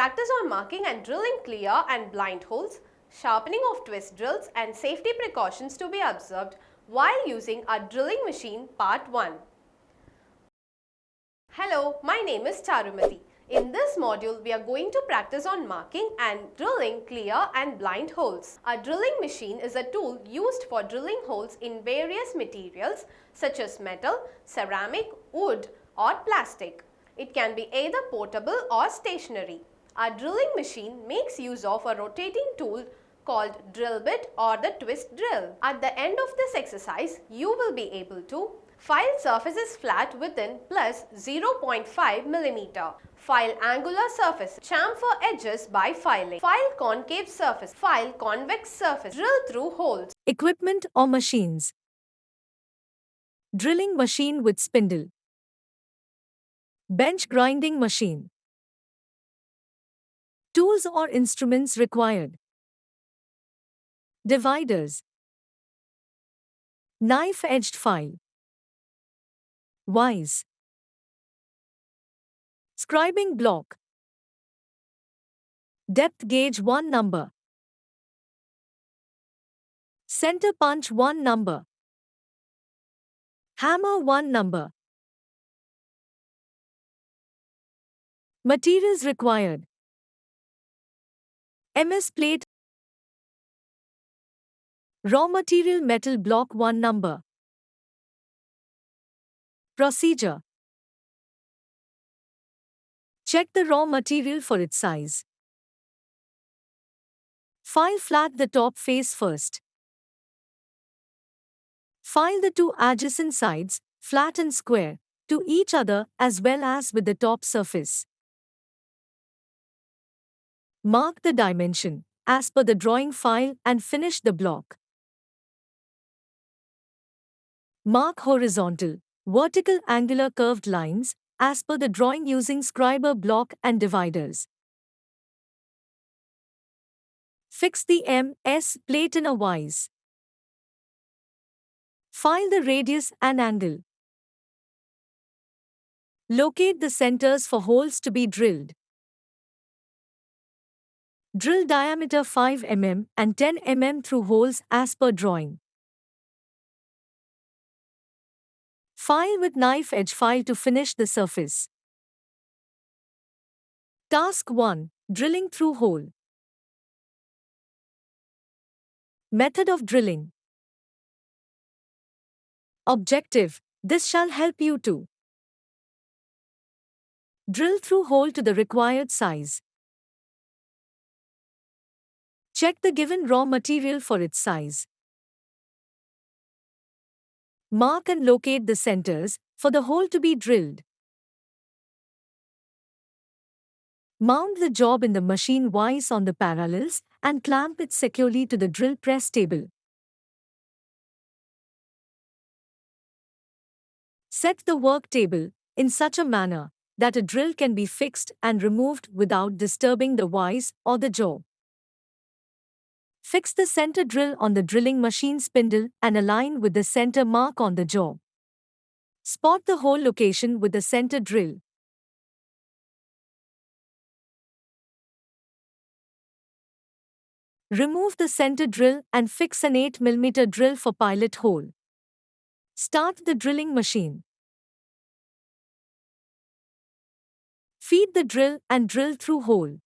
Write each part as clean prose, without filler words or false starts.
Practice on marking and drilling clear and blind holes, sharpening of twist drills and safety precautions to be observed while using a drilling machine part 1. Hello, my name is Charumati. In this module, we are going to practice on marking and drilling clear and blind holes. A drilling machine is a tool used for drilling holes in various materials such as metal, ceramic, wood or plastic. It can be either portable or stationary. A drilling machine makes use of a rotating tool called drill bit or the twist drill. At the end of this exercise, you will be able to file surfaces flat within plus 0.5 mm. File angular surface. Chamfer edges by filing. File concave surface. File convex surface. Drill through holes. Equipment or machines. Drilling machine with spindle. Bench grinding machine. Tools or instruments required. Dividers. Knife-edged file. Vise. Scribing block. Depth gauge 1 number. Center punch 1 number. Hammer 1 number. Materials required. MS plate. Raw material metal block 1 number. Procedure. Check the raw material for its size. File flat the top face first. File the two adjacent sides, flat and square, to each other as well as with the top surface. Mark the dimension as per the drawing file and finish the block. Mark horizontal, vertical angular curved lines as per the drawing using scriber block and dividers. Fix the MS plate in a vise. File the radius and angle. Locate the centers for holes to be drilled. Drill diameter 5 mm and 10 mm through holes as per drawing. File with knife edge file to finish the surface. Task 1. Drilling through hole. Method of drilling. Objective. This shall help you to drill through hole to the required size. Check the given raw material for its size. Mark and locate the centers for the hole to be drilled. Mount the job in the machine vise on the parallels and clamp it securely to the drill press table. Set the work table in such a manner that a drill can be fixed and removed without disturbing the vise or the job. Fix the center drill on the drilling machine spindle and align with the center mark on the job. Spot the hole location with the center drill. Remove the center drill and fix an 8 mm drill for pilot hole. Start the drilling machine. Feed the drill and drill through hole.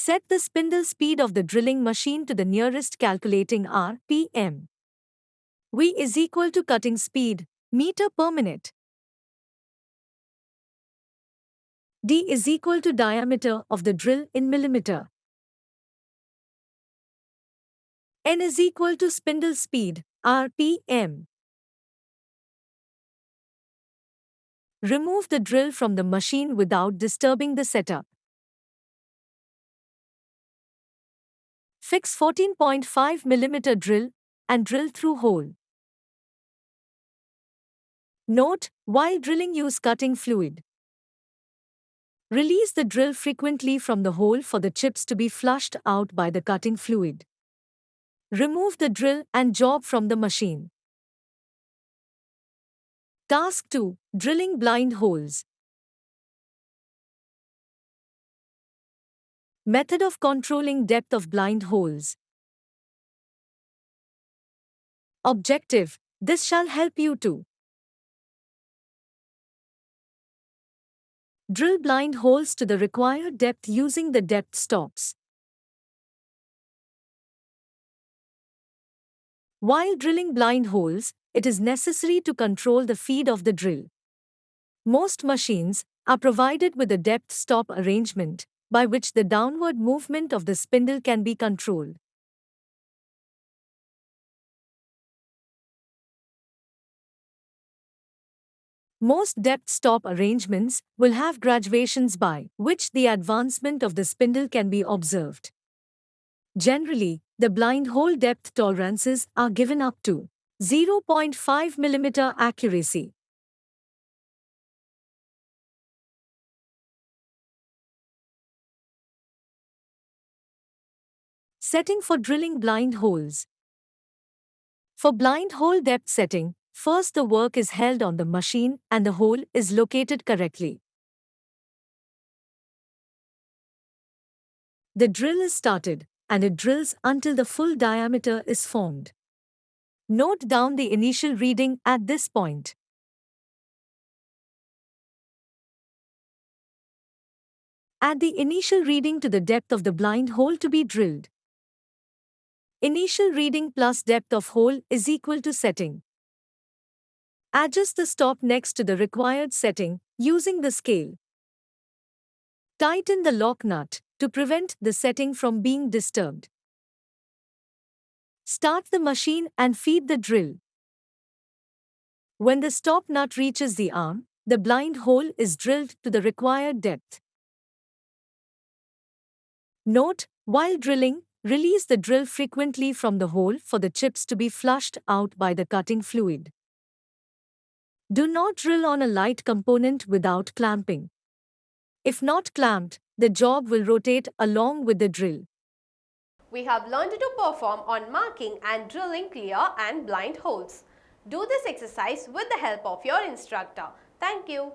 Set the spindle speed of the drilling machine to the nearest calculating RPM. V is equal to cutting speed, meter per minute. D is equal to diameter of the drill in millimeter. N is equal to spindle speed, RPM. Remove the drill from the machine without disturbing the setup. Fix 14.5 mm drill and drill through hole. Note, while drilling use cutting fluid. Release the drill frequently from the hole for the chips to be flushed out by the cutting fluid. Remove the drill and job from the machine. Task 2. Drilling blind holes. Method of controlling depth of blind holes. Objective. This shall help you to drill blind holes to the required depth using the depth stops. While drilling blind holes, it is necessary to control the feed of the drill. Most machines are provided with a depth stop arrangement, by which the downward movement of the spindle can be controlled. Most depth stop arrangements will have graduations by which the advancement of the spindle can be observed. Generally, the blind hole depth tolerances are given up to 0.5 mm accuracy. Setting for drilling blind holes. For blind hole depth setting, first the work is held on the machine and the hole is located correctly. The drill is started and it drills until the full diameter is formed. Note down the initial reading at this point. Add the initial reading to the depth of the blind hole to be drilled. Initial reading plus depth of hole is equal to setting. Adjust the stop next to the required setting using the scale. Tighten the lock nut to prevent the setting from being disturbed. Start the machine and feed the drill. When the stop nut reaches the arm, the blind hole is drilled to the required depth. Note, while drilling, release the drill frequently from the hole for the chips to be flushed out by the cutting fluid. Do not drill on a light component without clamping. If not clamped, the job will rotate along with the drill. We have learned to perform on marking and drilling clear and blind holes. Do this exercise with the help of your instructor. Thank you.